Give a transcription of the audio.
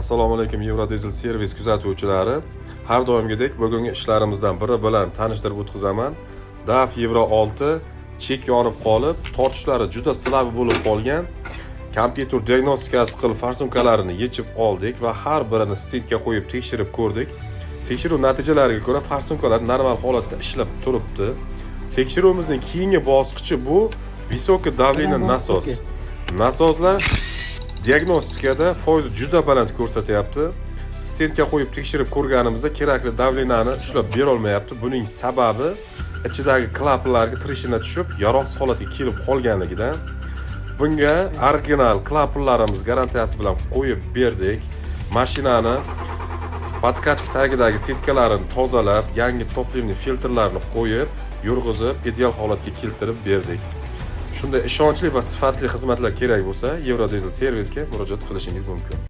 Assalomu alaykum Eurodiesel servis kuzatuvchilari. Har doimgidek bugungi ishlarimizdan biri bilan tanishtirib o'tkazaman. DAF Euro 6 chek yonib qolib, tortishlari juda silab bo'lib qolgan. Kompyuter diagnostikasi qilib farsunkalarini yechib oldik va har birini stendga qo'yib tekshirib ko'rdik. Tekshiruv natijalariga ko'ra farsunkalar normal holatda ishlab turibdi. Tekshiruvimizning keyingi bosqichi bu visokiy давление nasos. Nasoslar diagnostikada foiz juda baland ko'rsatyapti. Stendga qo'yib tekshirib ko'rganimizda kerakli davleniyani ushlab bera olmayapti. Buning sababi ichidagi klapanlarga trishina tushib, yaroqsiz holatga kelib qolganligidan. Bunga original klapanlarimiz garantiyasi bilan qo'yib berdik. Mashinani podkachka tagidagi setkalarini tozalab, yangi toplimli filtrlarni qo'yib, yurg'izib, ideal holatga keltirib berdik. Shunday ishonchli va sifatli xizmatlar kerak bo'lsa, Eurodiesel servisga murojaat qilishingiz mumkin.